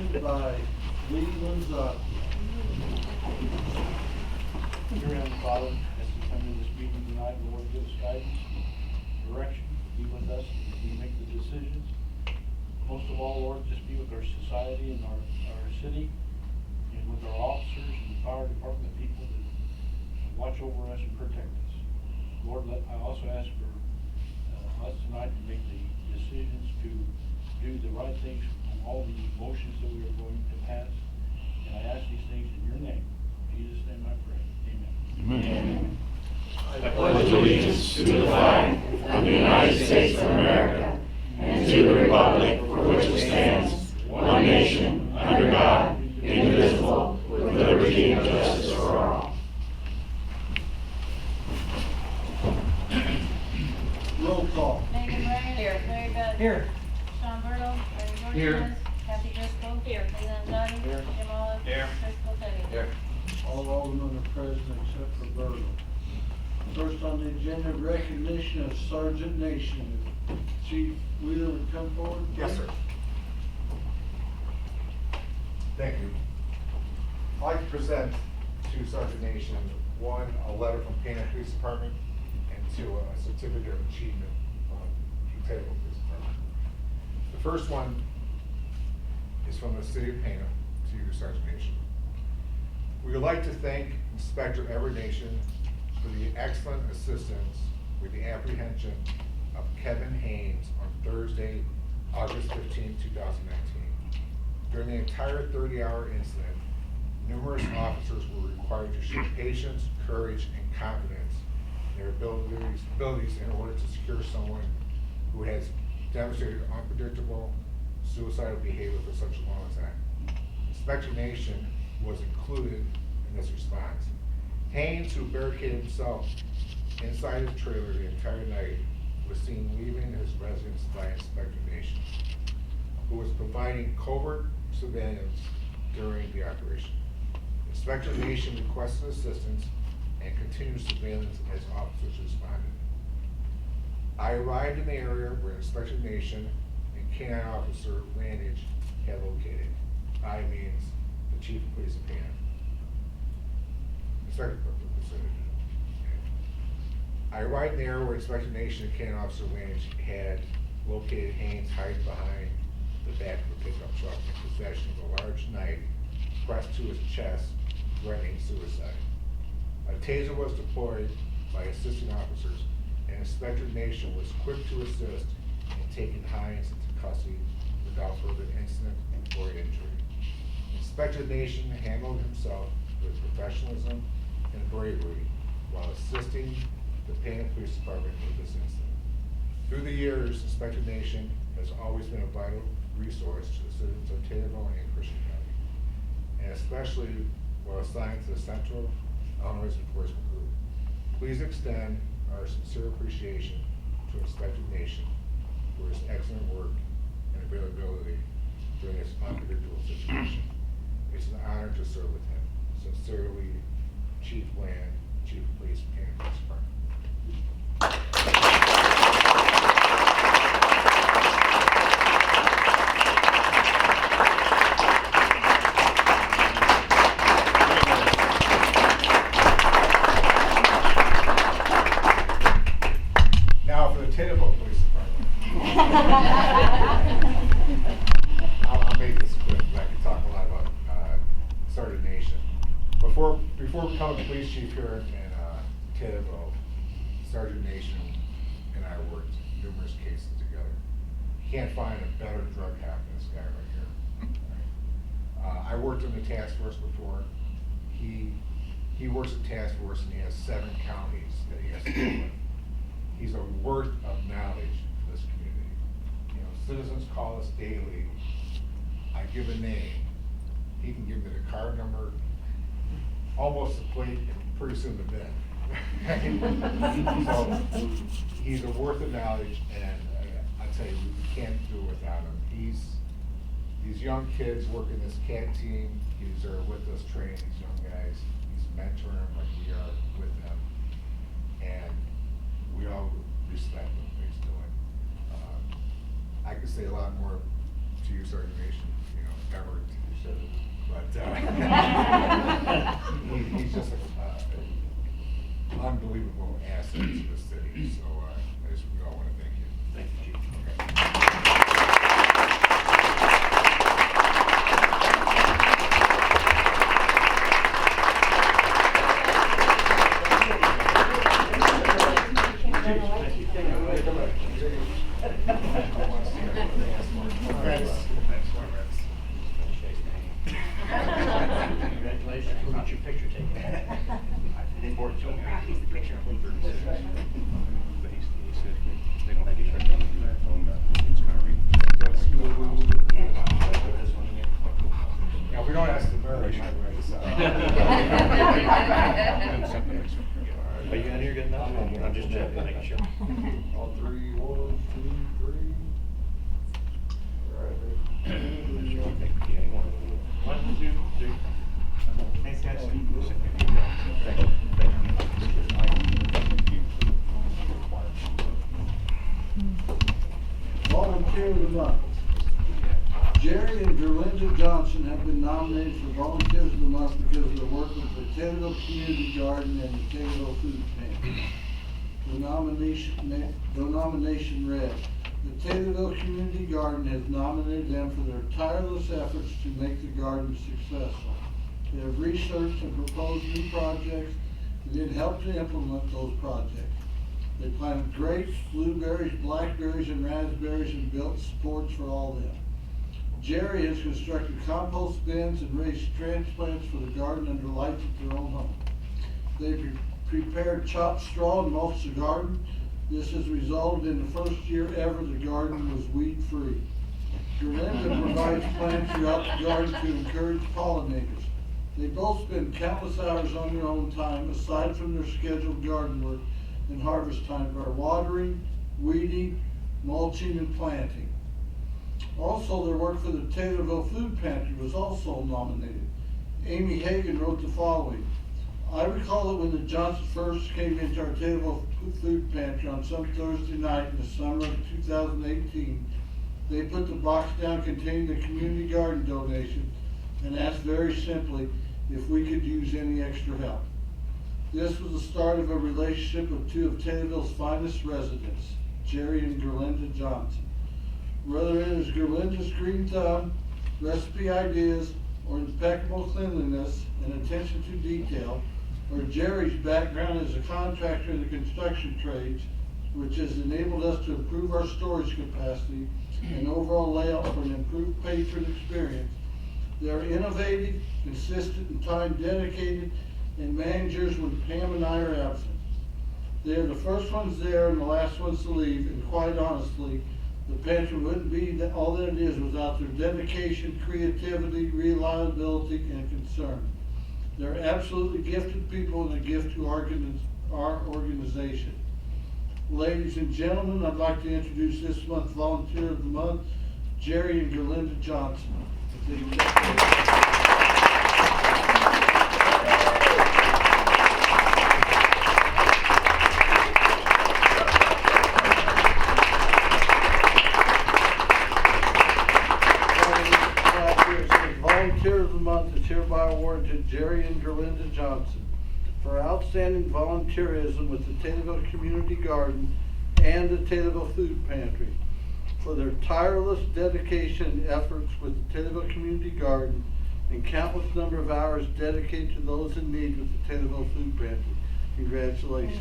motion by Lee Lanza. Dear Heavenly Father, as we come to this meeting tonight, Lord, give us guidance, direction, be with us as we make the decisions. Most of all, Lord, just be with our society and our city, and with our officers and fire department people that watch over us and protect us. Lord, I also ask for us tonight to make the decisions to do the right things on all the motions that we are going to pass. And I ask these things in your name. In Jesus' name I pray. Amen. Amen. I pledge allegiance to the flag of the United States of America and to the republic for which it stands, one nation, under God, indivisible, with liberty and justice for all. Roll call. Megan Ray. Here. Larry Bud. Here. Sean Bertle. Bernie Here. Dorchenez. Kathy Driscoll. Here. Leland Dunn. Here. Jim Olive. Here. Chris Popetti. Here. All aldermen are present except for Bertle. First on the agenda, recognition of Sergeant Nation. Chief Wheeler would come forward. Yes, sir. Thank you. I'd like to present to Sergeant Nation, one, a letter from Pana Police Department, and two, a certificate of achievement from Taylorville Police Department. The first one is from the city of Pana to you, Sergeant Nation. We would like to thank Inspector Everett Nation for the excellent assistance with the apprehension of Kevin Haynes on Thursday, August 15, 2019. During the entire 30-hour incident, numerous officers were required to show patience, courage, and confidence in their abilities in order to secure someone who has demonstrated unpredictable suicidal behavior for such a long time. Inspector Nation was included in this response. Haynes, who barricaded himself inside his trailer the entire night, was seen leaving his residence by Inspector Nation, who was providing covert surveillance during the operation. Inspector Nation requested assistance and continued surveillance as officers responded. I arrived in the area where Inspector Nation and K-9 Officer Randage had located. I means the Chief of Police of Pana. Inspector I arrived there where Inspector Nation and K-9 Officer Randage had located Haynes hiding behind the back of a pickup truck in possession of a large knife pressed to his chest, threatening suicide. A taser was deployed by assisting officers, and Inspector Nation was quick to assist in taking Haynes into custody without further incident or injury. Inspector Nation handled himself with professionalism and bravery while assisting the Pana Police Department with this incident. Through the years, Inspector Nation has always been a vital resource to the citizens of Taylorville and Christian County, and especially while assigned to the Central Illinois Enforcement Group. Please extend our sincere appreciation to Inspector Nation for his excellent work and availability during this unpredictable situation. It's an honor to serve with him. Sincerely, Chief Land, Chief of Police, Pana Police Department. Now for the Taylorville Police Department. I'll make this quick, but I can talk a lot about Sergeant Nation. Before becoming police chief here in Taylorville, Sergeant Nation and I worked numerous cases together. Can't find a better drug hound than this guy right here. I worked in the task force before. He works in task force and he has 7 counties that he has to deal with. He's a worth of knowledge for this community. You know, citizens call us daily. I give a name. He can give me the car number, almost the plate, and pretty soon the VIN. So he's a worth of knowledge, and I tell you, we can't do it without him. These young kids work in this CAT team. He's there with us training these young guys. He's mentoring them like we are with them, and we all respect what he's doing. I could say a lot more to you, Sergeant Nation, you know, ever, but he's just an unbelievable asset to the city, so I just, we all want to thank you. Thank you, Chief. Congratulations, we'll get your picture taken. Important. He's the picture. But he said they don't think he's right down there. It's kind of reading. Yeah, we don't ask the mayor, he might write us out. Are you in here good enough? I'm just checking, making sure. All three, 1, 2, 3. One, two, three. Thanks, guys. Volunteer of the month. Jerry and Gerlinda Johnson have been nominated for Volunteers of the Month because of their work with the Taylorville Community Garden and the Taylorville Food Pantry. The nomination read, the Taylorville Community Garden has nominated them for their tireless efforts to make the garden successful. They have researched and proposed new projects and then helped to implement those projects. They planted grapes, blueberries, blackberries, and raspberries and built supports for all them. Jerry has constructed compost bins and raised transplants for the garden under lights at their own home. They prepared chopped straw and mulched the garden. This has resulted in the first year ever the garden was weed-free. Gerlinda provides plants throughout the garden to encourage pollinators. They both spend countless hours on their own time, aside from their scheduled garden work and harvest time, by watering, weeding, mulching, and planting. Also, their work for the Taylorville Food Pantry was also nominated. Amy Hagan wrote the following. I recall that when the Johnsons first came into our Taylorville Food Pantry on some Thursday night in the summer of 2018, they put the box down containing the community garden donation and asked very simply if we could use any extra help. This was the start of a relationship with two of Taylorville's finest residents, Jerry and Gerlinda Johnson. Whether it is Gerlinda's green thumb, recipe ideas, or impeccable cleanliness and attention to detail, or Jerry's background as a contractor in the construction trades, which has enabled us to improve our storage capacity and overall layout for an improved patron experience. They are innovative, consistent, and time dedicated, and managers when Pam and I are absent. They are the first ones there and the last ones to leave, and quite honestly, the pantry wouldn't be all that it is without their dedication, creativity, reliability, and concern. They're absolutely gifted people and a gift to our organization. Ladies and gentlemen, I'd like to introduce this month's Volunteer of the Month, Jerry and Gerlinda Johnson. Volunteer of the Month is hereby awarded to Jerry and Gerlinda Johnson for outstanding volunteerism with the Taylorville Community Garden and the Taylorville Food Pantry, for their tireless dedication and efforts with the Taylorville Community Garden and countless number of hours dedicated to those in need with the Taylorville Food Pantry. Congratulations.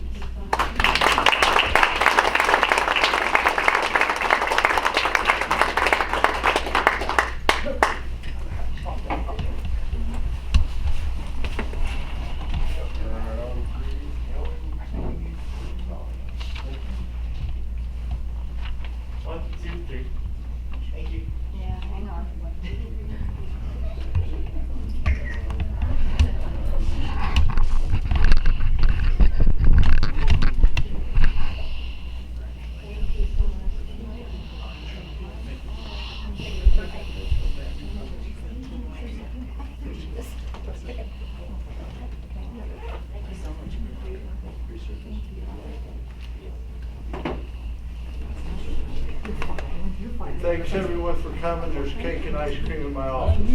Thanks everyone for coming. There's cake and ice cream in my office.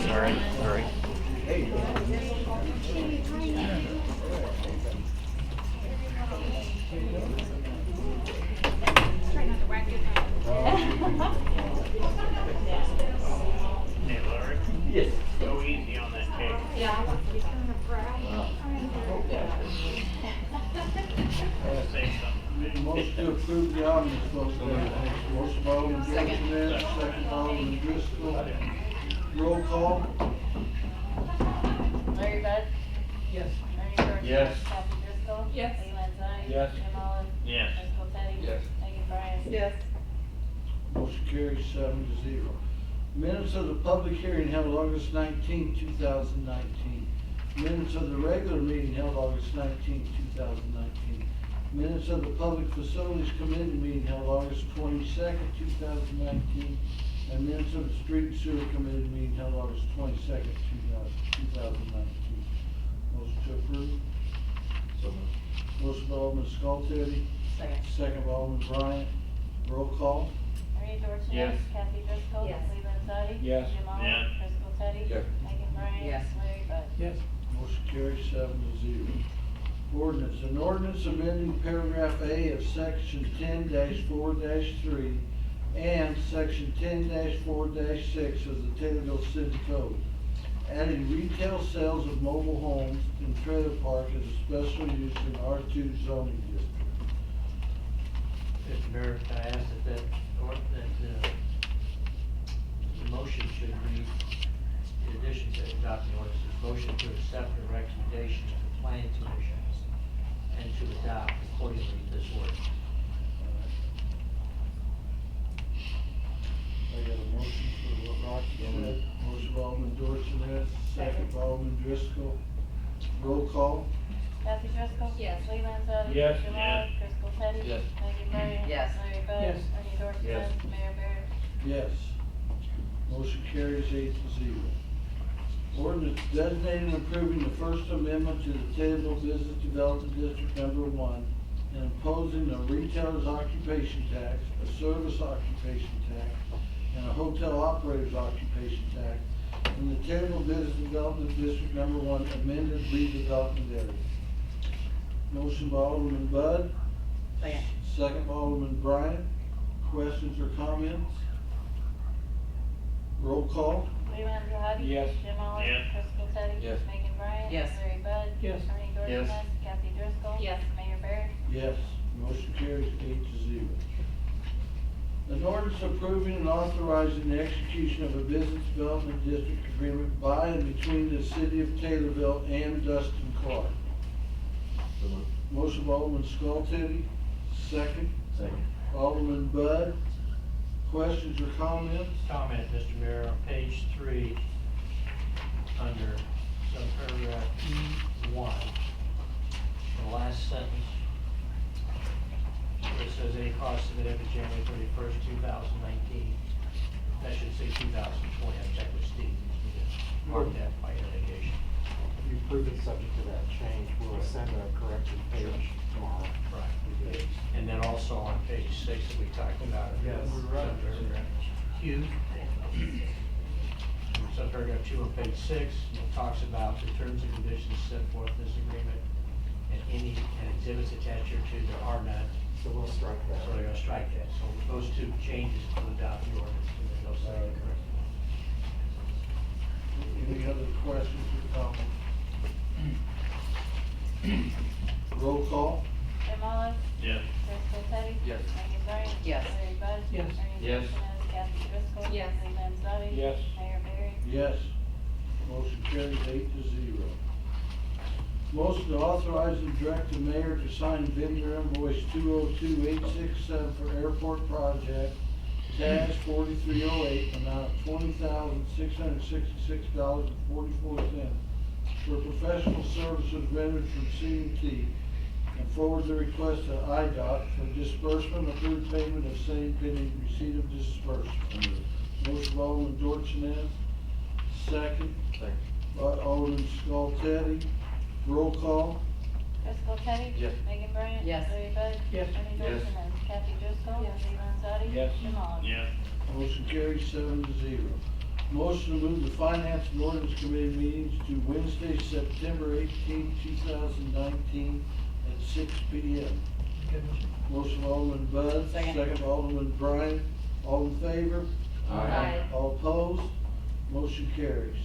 Sorry. Hey, Larry. Yes. Go easy on that cake. Say something. Motion to approve the omnibus vote. Motion by Alderman Dorsones, second by Alderman Driscoll. Roll call. Larry Bud. Yes. Ernie Dorchenez. Yes. Kathy Driscoll. Yes. Lee Landzadi. Yes. Jim Olive. Yes. Crystal Teddy. Yes. Megan Bryan. Yes. Motion carries 7-0. Minutes of the public hearing held August 19, 2019. Minutes of the regular meeting held August 19, 2019. Minutes of the Public Facilities Committee meeting held August 22nd, 2019. And minutes of the Street and Sewer Committee meeting held August 22nd, 2019. Motion to approve. So moved. Motion by Alderman Skoltedi, Second. second by Alderman Bryant. Roll call. Ernie Dorchenez. Yes. Kathy Driscoll. Yes. Lee Landzadi. Yes. Jim Olive. Yes. Crystal Teddy. Yes. Megan Bryan. Yes. Larry Bud. Yes. Motion carries 7-0. Ordinance, an ordinance amending paragraph A of section 10-4-3 and section 10-4-6 of the Taylorville City Code, adding retail sales of mobile homes in trailer park as a special use in R2 zoning district. Mr. Mayor, can I ask the motion should read, in addition to adopting ordinance, motion to accept the recommendations of the planning commission and to adopt accordingly this ordinance. I got a motion for what Rocky said. Motion by Alderman Dorsones, second by Alderman Driscoll. Roll call. Kathy Driscoll. Yes. Lee Landzadi. Yes. Jim Yes. Olive. Crystal Teddy. Yes. Megan Bryan. Yes. Larry Bud. Yes. Ernie Dorchenez. Yes. Mayor Barry. Yes. Motion carries 8-0. Ordinance designating and approving the First Amendment to the Taylorville Business Development District Number 1 and imposing a retailer's occupation tax, a service occupation tax, and a hotel operator's occupation tax in the Taylorville Business Development District Number 1 amended redevelopment area. Motion by Alderman Bud. Second. Second by Alderman Bryant. Questions or comments? Roll call. Lee Landzadi. Yes. Jim Olive. Yes. Crystal Teddy. Yes. Megan Bryan. Yes. Larry Bud. Yes. Ernie Dorchenez. Yes. Kathy Driscoll. Yes. Mayor Barry. Yes, motion carries 8-0. An ordinance approving and authorizing the execution of a business development district agreement by and between the city of Taylorville and Dustin Clark. So moved. Motion by Alderman Skoltedi, second. Second. Alderman Bud. Questions or comments? Comment, Mr. Mayor, on page 3, under subparagraph 1, the last sentence, where it says any cost submitted to January 31st, 2019, that should say 2020, I checked with Steve, we need to mark that by irrigation. If you prove it's subject to that change, we'll send a corrected page tomorrow. Right. And then also on page 6 that we talked about. Yes. Subparagraph Q. Subparagraph 2 on page 6, it talks about the terms and conditions set forth in this agreement and any exhibits attached here to, there are none. So we'll strike that. So they're gonna strike that. So those two changes to adopt the ordinance, and then they'll say it correctly. Any other questions or comments? Roll call. Jim Olive. Yes. Crystal Teddy. Yes. Megan Bryan. Yes. Larry Bud. Yes. Ernie Yes. Dorchenez. Kathy Driscoll. Yes. Lee Landzadi. Yes. Mayor Barry. Yes. Motion carries 8-0. Motion to authorize and direct the mayor to sign vendor invoice 202867 for airport project, TAS 4308, amount of $20,666.44 for professional services rendered from CMT and forward the request to IDOT for disbursement of third payment of same pending receipt of disbursement. Motion by Alderman Dorchenez, second by Alderman Skoltedi. Roll call. Driscoll Teddy? Yes. Megan Bryan? Yes. Larry Bud? Yes. Bernie Yes. Dorchenez? Kathy Driscoll? Yes. Lee Landzadi? Yes. Jim Oliver? Motion carries 7-0. Motion to move the Finance and Ordinance Committee meetings to Wednesday, September 18, 2019 at 6 p.m. Motion by Alderman Bud, Second. by Alderman Bryan. All in favor? Aye. All opposed? Motion carries.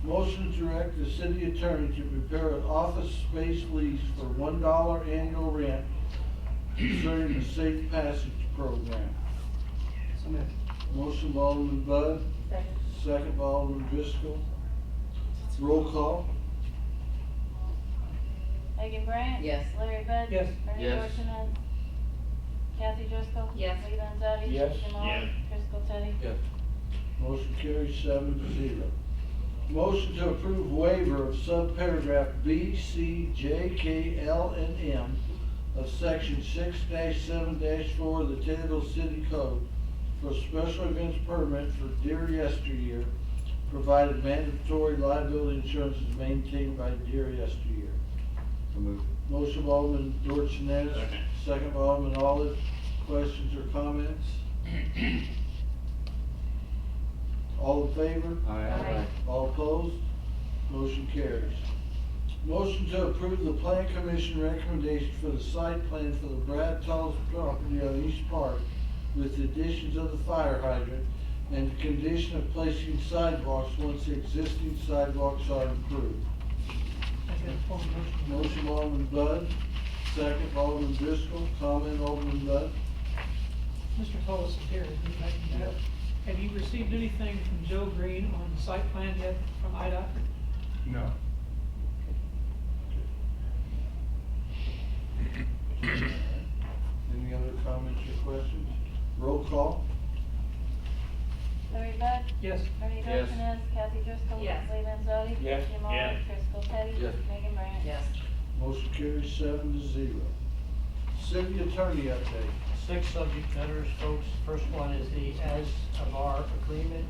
Motion to direct the city attorney to prepare an office space lease for $1 annual rent concerning the Safe Passage Program. Motion by Alderman Bud, Second. second by Alderman Driscoll. Roll call. Megan Bryan? Yes. Larry Bud? Yes. Bernie Yes. Dorchenez? Kathy Driscoll? Yes. Lee Landzadi? Yes. Jim Oliver? Driscoll Teddy? Motion carries 7-0. Motion to approve waiver of subparagraph B, C, J, K, L, and M of section 6-7-4 of the Taylorville City Code for special events permit for Deer Yesteryear, provided mandatory liability insurance is maintained by Deer Yesteryear. Motion by Alderman Dorchenez, Second. second by Alderman Olive. Questions or comments? All in favor? Aye. All opposed? Motion carries. Motion to approve the Plan Commission recommendation for the site plan for the Brad Tullis property on East Park with the additions of the fire hydrant and the condition of placing sidewalks once the existing sidewalks are improved. Motion by Alderman Bud, second by Alderman Driscoll. Comment, Alderman Bud? Mr. Tullis is here. Have you received anything from Joe Green on the site plan yet from IDOT? No. Any other comments or questions? Roll call. Larry Bud? Yes. Bernie Yes. Dorchenez? Kathy Driscoll? Yes. Lee Landzadi? Yes. Jim Oliver? Yes. Driscoll Teddy? Yes. Megan Bryan? Yes. Motion carries 7-0. City attorney update. 6 subject matters, folks. First one is the as of our agreement.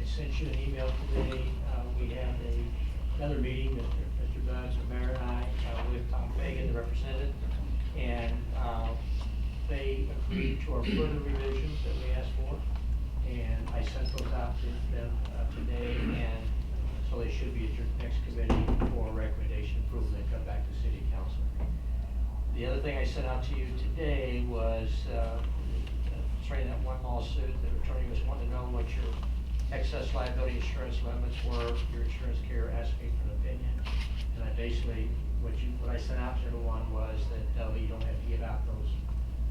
I sent you an email today. We had another meeting, Mr. Buds, the mayor and I, with Tom Fagan, the representative, and they agreed to our further revisions that we asked for. And I sent those out to them today, and so they should be at your next committee for recommendation approval and come back to city council. The other thing I sent out to you today was, concerning that one lawsuit, the attorney was wanting to know what your excess liability insurance limits were. Your insurance carrier asked me for an opinion. And I basically, what I sent out to everyone was that, you don't have to give out those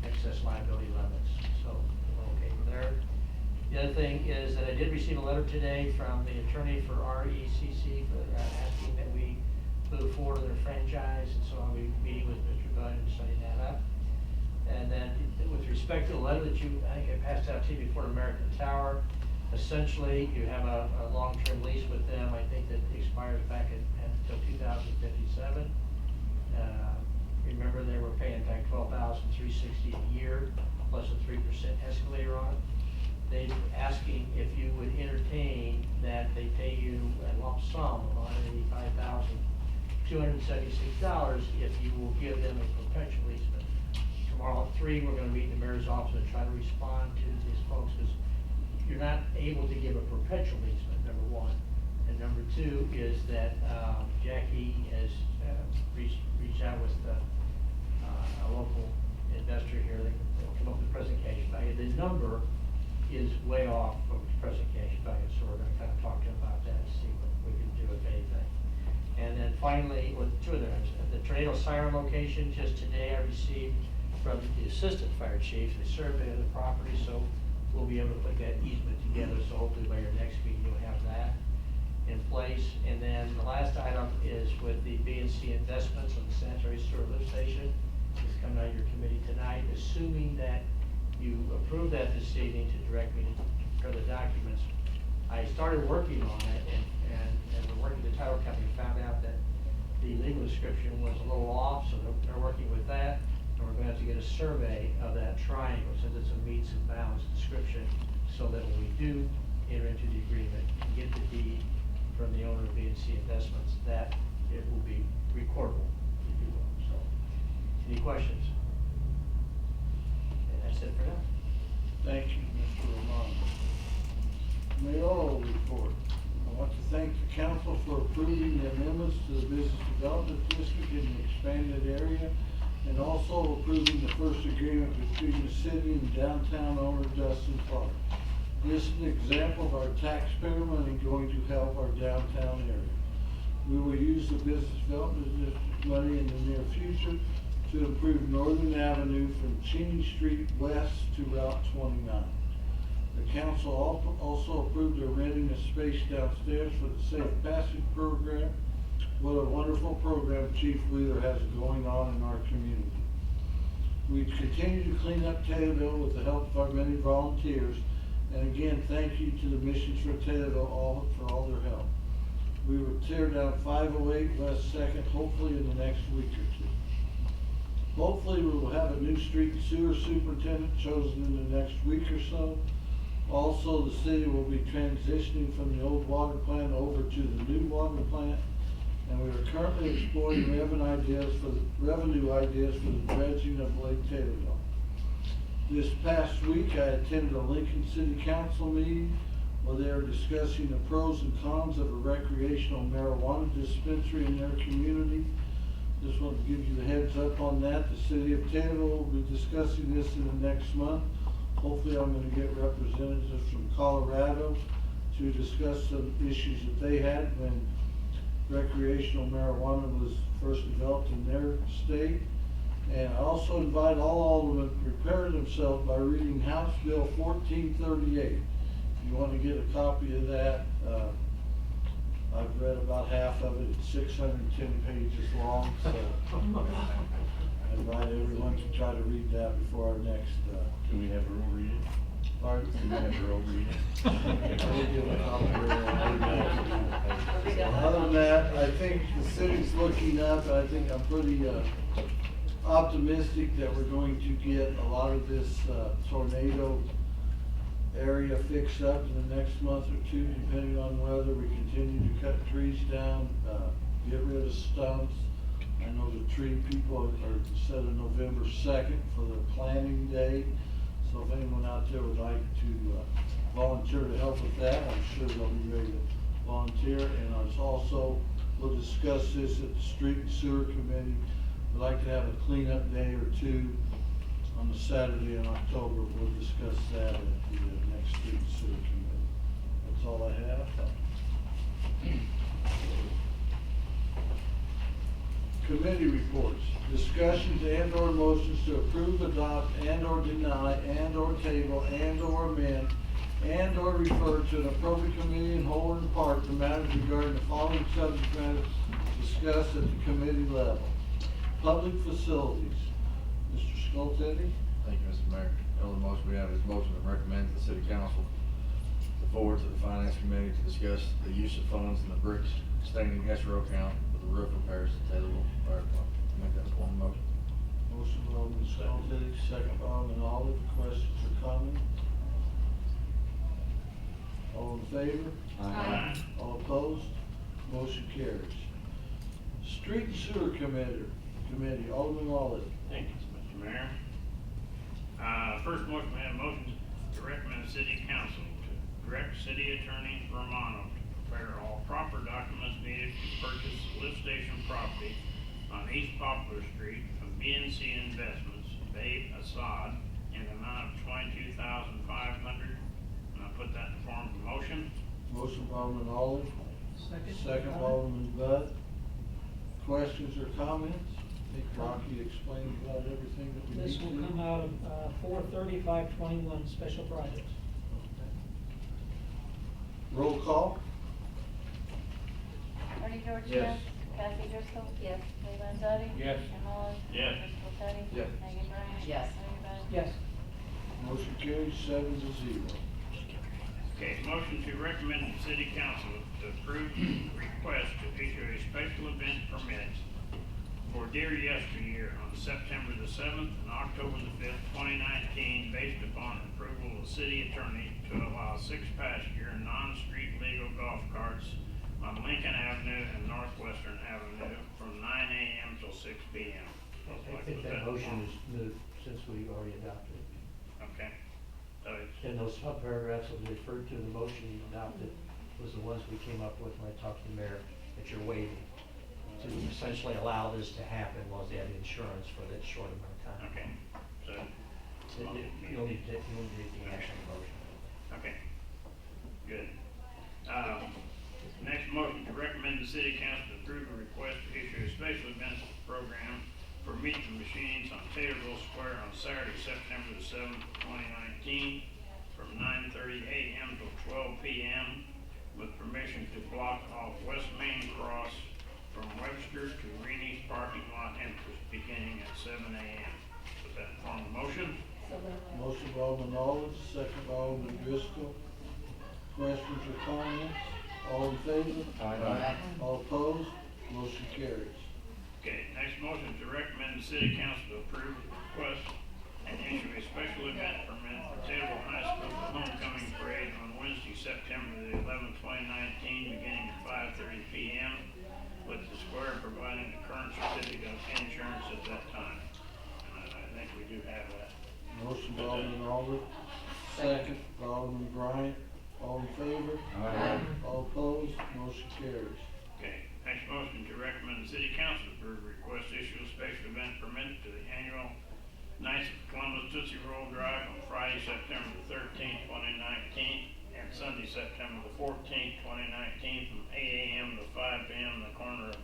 excess liability limits. So, we're okay with there. The other thing is that I did receive a letter today from the attorney for RECC for asking that we move forward with their franchise, and so I'll be meeting with Mr. Bud and setting that up. And then with respect to the letter that I think I passed out to you before American Tower, essentially you have a long-term lease with them. I think that expires back until 2057. Remember, they were paying back $12,360 a year plus a 3% escalator on it. They were asking if you would entertain that they pay you a lump sum of $185,276 if you will give them a perpetual easement. Tomorrow at 3, we're going to meet in the mayor's office and try to respond to these folks, because you're not able to give a perpetual easement, number one. And number two is that Jackie has reached out with a local investor here that will come up with present cash value. The number is way off from present cash value, so we're going to kind of talk to him about that and see what we can do, if anything. And then finally, with 2 of them, the tornado siren location, just today I received from the assistant fire chief the survey of the property, so we'll be able to put that easement together, so hopefully by your next meeting you'll have that in place. And then the last item is with the B&C investments on the sanitary sewer lift station. It's coming out of your committee tonight, assuming that you approve that this evening to direct me to prepare the documents. I started working on it, and we're working with the title company, found out that the legal description was a little off, so they're working with that. survey of that triangle, since it's a meets and bounds description, so that when we do enter into the agreement and get the deed from the owner of B&C Investments, that it will be recordable, if you will. So, any questions? And that's it for now. Thank you, Mr. Romano. Mayoral report. I want to thank the council for approving the amendments to the business development district in the expanded area, and also approving the first agreement between the city and downtown owner Dustin Clark. This is an example of our taxpayer money going to help our downtown area. We will use the business development district money in the near future to improve Northern Avenue from Cheney Street west to Route 29. The council also approved the renting of space downstairs for the Safe Passage program. What a wonderful program Chief Wheeler has going on in our community. We continue to clean up Taylorville with the help of our many volunteers. And again, thank you to the Missions for Taylorville for all their help. We will tear down 508 West 2nd, hopefully in the next week or two. Hopefully we will have a new street and sewer superintendent chosen in the next week or so. Also, the city will be transitioning from the old water plant over to the new water plant. And we are currently exploring revenue ideas for the dredging of Lake Taylorville. This past week, I attended a Lincoln City Council meeting where they are discussing the pros and cons of a recreational marijuana dispensary in their community. Just want to give you the heads up on that. The city of Taylorville will be discussing this in the next month. Hopefully I'm going to get representatives from Colorado to discuss some issues that they had when recreational marijuana was first developed in their state. And I also invite all aldermen to prepare themselves by reading House Bill 1438. If you want to get a copy of that, I've read about half of it. It's 610 pages long, so I invite everyone to try to read that before our next. Do we have a real reading? Pardon? Do we have a real reading? We'll give a copy of it. Other than that, I think the city's looking up. I think I'm pretty optimistic that we're going to get a lot of this tornado area fixed up in the next month or two, depending on whether we continue to cut trees down, get rid of stumps. I know the tree people are set of November 2nd for the planting day. So if anyone out there would like to volunteer to help with that, I'm sure they'll be ready to volunteer. And I also, we'll discuss this at the Street and Sewer Committee. We'd like to have a cleanup day or two on the Saturday in October. We'll discuss that at the next Street and Sewer Committee. That's all I have. Committee reports. Discussions and or motions to approve, adopt, and or deny, and or table, and or amend, and or refer to an appropriate committee in whole or in part the matters regarding the following subject matters discussed at the committee level. Public facilities. Mr. Skoltedi? Thank you, Mr. Mayor. The only motion we have is motion to recommend to the city council to forward to the finance committee to discuss the use of funds in the bricks staining escrow account for the roof repairs to Taylorville Fire Department. Make that one motion. Motion by Alderman Skoltedi, second by Alderman Olive. Questions or comments? All in favor? Aye. All opposed? Motion carries. Street and Sewer Committee, Alderman Olive. Thank you, Mr. Mayor. First motion, we have a motion to recommend the city council to direct city attorney Romano to prepare all proper documents needed to purchase lift station property on East Poplar Street from B&C Investments, Babe Assad, in the amount of $22,500. And I put that in form of a motion. Motion by Alderman Olive. Second. Second by Alderman Bud. Questions or comments? I think Rocky explained about everything that we need This to. will come out of 43521 special projects. Roll call? Bernie George, Yes. yes. Kathy Driscoll? Yes. Lee Landzadi? Yes. Jim Olive? Yes. Crystal Teddy? Yes. Megan Bryan? Yes. Larry Bud? Yes. Motion carries 7-0. Okay, motion to recommend the city council to approve request to issue a special event permit for dear yesteryear on September the 7th and October the 5th, 2019, based upon approval of the city attorney to allow 6 passenger non-street legal golf carts on Lincoln Avenue and Northwestern Avenue from 9 a.m. till 6 p.m. I think that motion is moved since we already adopted it. Okay. So it's, And those subparagraphs that we referred to, the motion you adopted was the ones we came up with when I talked to the mayor that you're waiving to essentially allow this to happen while they have insurance for that short amount of time. okay. So, You don't need to, you don't need the action motion. okay. Good. Next motion to recommend the city council to approve a request to issue a special events program for Meet the Machines on Taylorville Square on Saturday, September the 7th, 2019, from 9:30 a.m. till 12 p.m. with permission to block off West Main Cross from Webster to Reenie's parking lot entrance beginning at 7 a.m. Put that in form of motion. So moved. Motion by Alderman Olive, second by Alderman Driscoll. Questions or comments? All in favor? Aye. All opposed? Motion carries. Okay, next motion to recommend the city council to approve the request and issue a special event permit for Taylorville High School for homecoming parade on Wednesday, September the 11th, 2019, beginning at 5:30 p.m. with the square providing the current certificate of insurance at that time. And I think we do have that. Motion by Alderman Olive, second by Alderman Bryant. All in favor? Aye. All opposed? Motion carries. Okay, next motion to recommend the city council approve a request to issue a special event permit to the annual Knights of Columbus Tootsie Roll Drive on Friday, September the 13th, 2019, and Sunday, September the 14th, 2019, from 8 a.m. to 5 p.m. in the corner of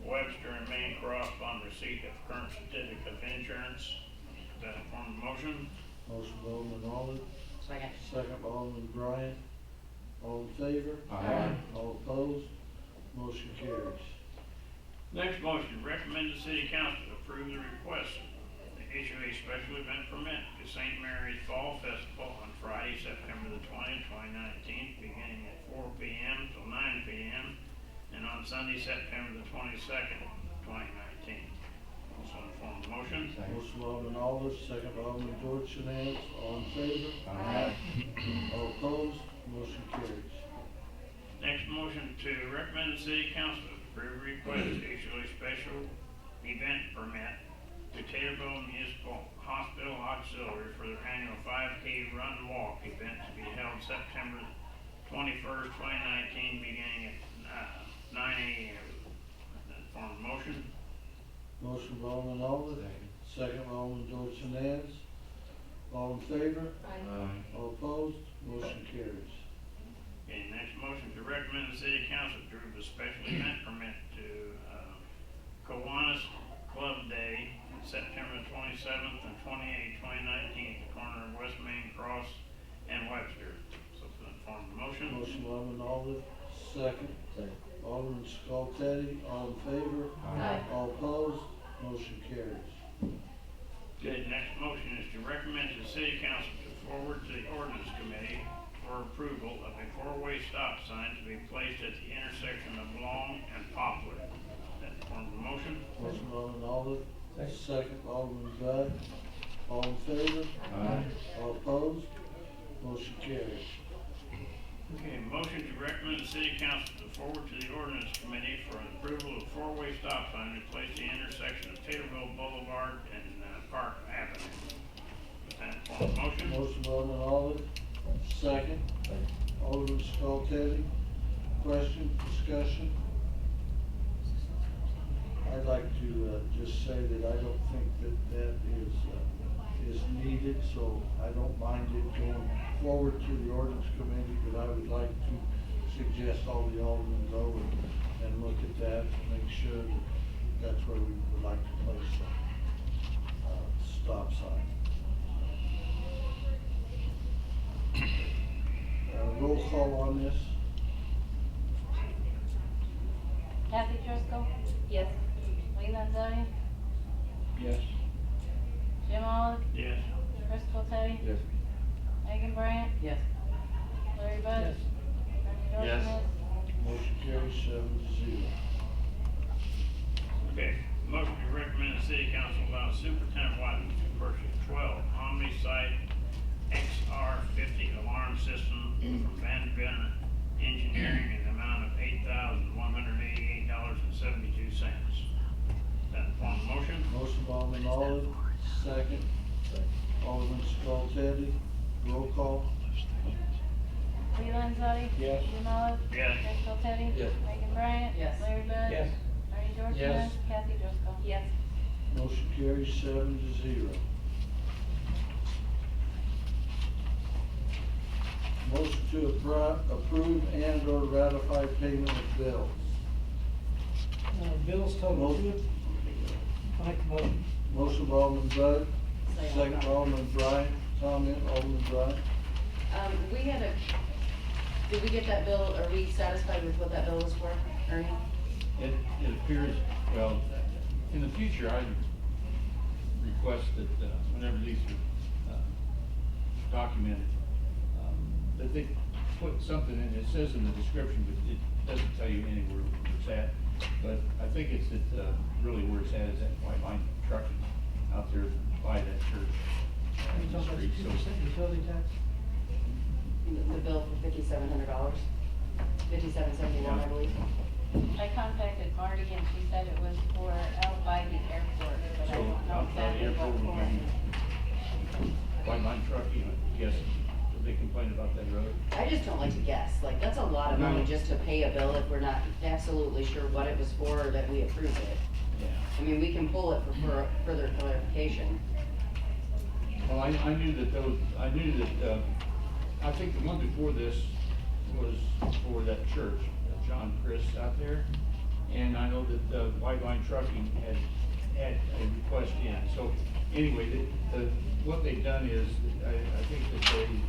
Webster and Main Cross upon receipt of current certificate of insurance. Is that a form of motion? Motion by Alderman Olive, Second. second by Alderman Bryant. All in favor? Aye. All opposed? Motion carries. Next motion, recommend the city council to approve the request to issue a special event permit to St. Mary's Fall Festival on Friday, September the 20th, 2019, beginning at 4 p.m. till 9 p.m. and on Sunday, September the 22nd, 2019. Also in form of motion. Motion by Alderman Olive, second by Alderman Dorchenez. All in favor? Aye. All opposed? Motion carries. Next motion to recommend the city council to approve a request to issue a special event permit to Taylorville Municipal Hospital Auxiliary for their annual 5K Run and Walk event to be held September 21st, 2019, beginning at 9 a.m. That form of motion. Motion by Alderman Olive, second by Alderman Dorchenez. All in favor? Aye. All opposed? Motion carries. Okay, next motion to recommend the city council approve a special event permit to Kiwanis Club Day, September 27th and 28th, 2019, at the corner of West Main Cross and Webster. So for the form of motion. Motion by Alderman Olive, second. Alderman Skoltedi, all in favor? Aye. All opposed? Motion carries. Okay, next motion is to recommend to the city council to forward to the ordinance committee for approval of a 4-way stop sign to be placed at the intersection of Long and Poplar. That form of motion. Motion by Alderman Olive, second by Alderman Bud. All in favor? Aye. All opposed? Motion carries. Okay, motion to recommend the city council to forward to the ordinance committee for an approval of 4-way stop sign to place the intersection of Taylorville Boulevard and Park Avenue. Is that a form of motion? Motion by Alderman Olive, second. Alderman Skoltedi. Question, discussion? I'd like to just say that I don't think that is needed, so I don't mind it going forward to the ordinance committee, but I would like to suggest all the aldermen go and look at that and make sure that that's where we would like to place a stop sign. Roll call on this. Kathy Driscoll? Yes. Lee Landzadi? Yes. Jim Olive? Yes. Chris Teddy? Yes. Megan Bryant? Yes. Larry Bud? Bernie Yes. Dorchenez? Motion carries 7-0. Okay, Motion to recommend the city council allow Superintendent White to purchase 12 OmniSite XR50 alarm system from Van Benner Engineering in the amount of $8,188.72. That form of motion? Motion by Alderman Olive, second. Alderman Skoltedi, roll call. Lee Landzadi. Yes. Jim Olive. Yes. Chris Popetti. Yes. Megan Bryant. Yes. Larry Bud. Yes. Bernie Dorchenez. Yes. Kathy Driscoll. Yes. Motion carries 7-0. Motion to approve and or ratify payment of bills. Bills total two. I make the motion. Motion by Alderman Bud, Second. second by Alderman Bryant. Comment, Alderman Bryant. We had did we get that bill, are we satisfied with what that bill was for, Ernie? It appears, well, in the future, I request that whenever these are documented, that they put something in, it says in the description, but it doesn't tell you anywhere where it's at. But I think it's that, really where it's at is that white line trucking out there by that church. Are you talking about street. the So 2% utility tax? The bill for $5,700, $5,771, I believe. I contacted Marty and she said it was for out by the airport, but I So don't know out by the exactly airport, what for. white line trucking, I guess, they complain about that road. I just don't like to guess, like, that's a lot of money No. just to pay a bill if we're not absolutely sure what it was for or that we approved it. Yeah. I mean, we can pull it for further clarification. Well, I knew that I think the one before this was for that church, John Chris out there. And I know that White Line Trucking had a request in. So anyway, what they've done is, I think that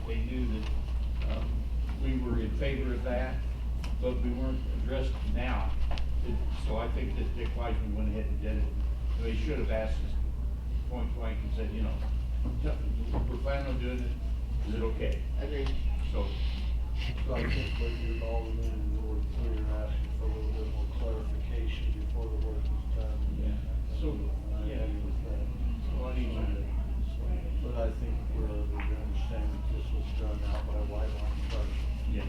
they knew that we were in favor of that, but we weren't addressed now. So I think that Dick Weisman went ahead and did it. They should have asked us point blank and said, you know, we're planning on doing it, is it okay? Agreed. So, So I think what you're Alderman and Lord Clear asking for a little bit more clarification before the work is done. Yeah. So, I'm yeah. happy with that. a lot easier to. But I think we're able to understand that this was done out by White Line Trucking. Yeah.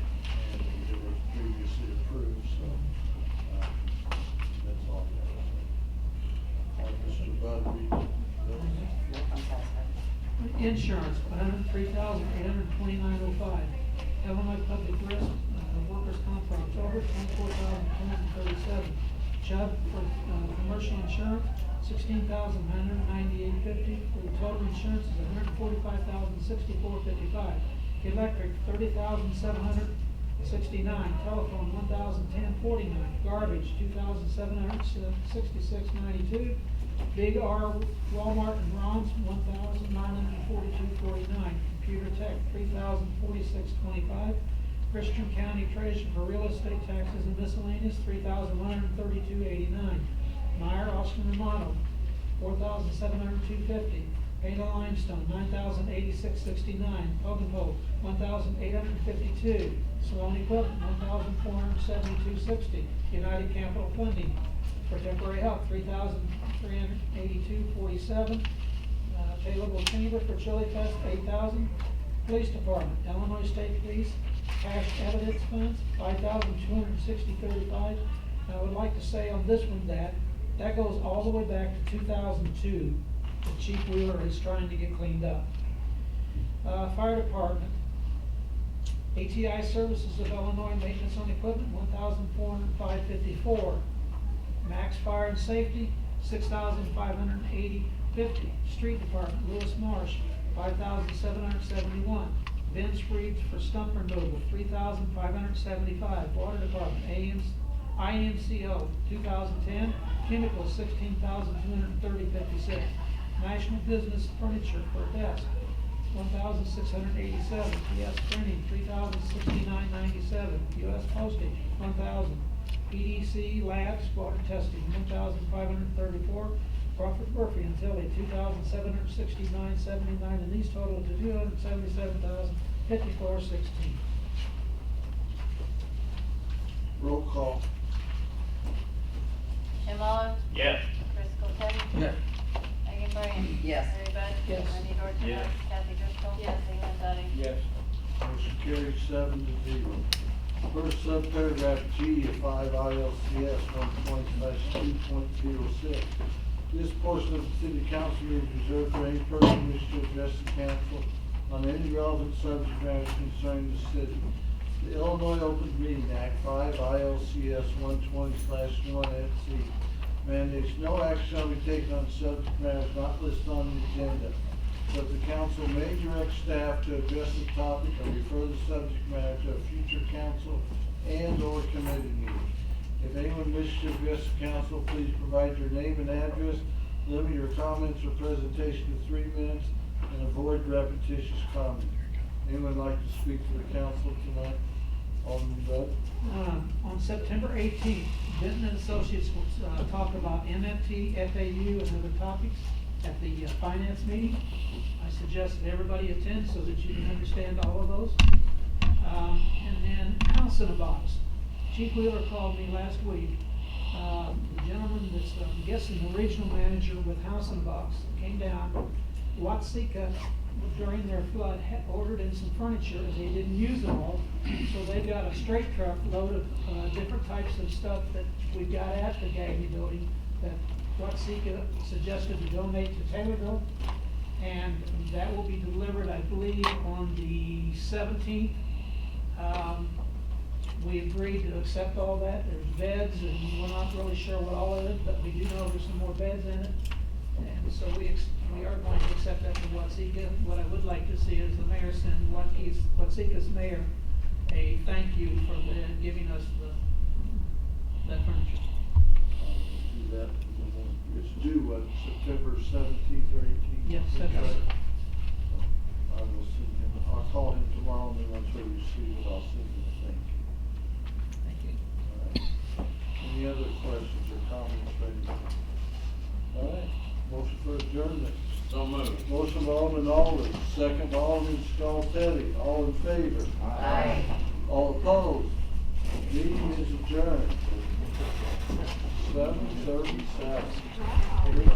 And it was previously approved, so, that's all. Mr. Bud, read the bills. No, I'm satisfied. Insurance, $103,829.05. Illinois Public Risk, Workers' Comp for October, $24,237. Chubb for commercial insurance, $16,998.50. For the total insurance is $145,064.55. Electric, $30,769. Telephone, $1,010.49. Garbage, $2,766.92. Big R, Walmart and Ron's, $1,942.49. Computer Tech, $3,046.25. Christian County Treasurer for real estate taxes and miscellaneous, $3,132.89. Meyer, Austin Romano, $4,702.50. Paint and Limestone, $9,086.69. Ogdenville, $1,852. Salon Equipment, $1,472.60. United Capital Funding for temporary help, $3,382.47. Taylorville Chamber for Chili Fest, $8,000. Police Department, Illinois State Police, cash evidence funds, $5,260.35. I would like to say on this one that goes all the way back to 2002. The Chief Wheeler is trying to get cleaned up. Fire Department, ATI Services of Illinois, maintenance on equipment, $1,405.54. Max Fire and Safety, $6,580.50. Street Department, Lewis Marsh, $5,771. Vince Reeves for stump removal, $3,575. Water Department, IMCO, 2010. Chemicals, $16,230.56. National Business Furniture for desk, $1,687. PS Printing, $3,069.97. US Postage, $1,000. EDC Labs, water testing, $1,534. Crawford Murphy and Tilly, $2,769.79, and these total to $277,054.16. Roll call. Jim Olive. Yes. Chris Teddy? Yeah. Megan Bryan? Yes. Larry Bud? Yes. Randy Dorchenez? Yes. Kathy Driscoll? Yes. Leland Betty? Yes. Motion carries 7-0. First subparagraph G of 5 ILCS 120/2.06. This portion of the city council is reserved for any person wishing to address the council on any relevant subject matters concerning the city. The Illinois Open Meeting Act 5 ILCS 120/1 mandates no action shall be taken on subject matters not listed on the agenda, but the council may direct staff to address the topic or refer the subject matter to a future council and/or committee meeting. If anyone wishes to address the council, please provide your name and address, limit your comments or presentation to 3 minutes, and avoid repetitious comments. Anyone like to speak to the council tonight? Alderman Bud? On September 18th, Benton and Associates will talk about MFT, FAU, and other topics at the finance meeting. I suggest that everybody attend so that you can understand all of those. And then House in a Box. Chief Wheeler called me last week. The gentleman that's, I'm guessing, the regional manager with House in a Box came down. Watsika, during their flood, had ordered in some furniture, and they didn't use them all. So they got a straight truck load of different types of stuff that we got at the Gagny building that Watsika suggested to donate to Taylorville. And that will be delivered, I believe, on the 17th. We agreed to accept all that. There's beds, and we're not really sure what all of it, but we do know there's some more beds in it. And so we are going to accept that from Watsika. What I would like to see is the mayor send Watsika's mayor a thank you for giving us that furniture. Do that. It's due, what, September 17th or 18th? Yes, September. I will send him, I'll call him tomorrow, and then once we receive it, I'll send him a thank you. Thank you. All right. Any other questions or comments for anything? All right, motion for adjournment. So moved. Motion by Alderman Alders, second by Alderman Scarpelli. All in favor? Aye. All opposed? Meeting is adjourned. 7:37.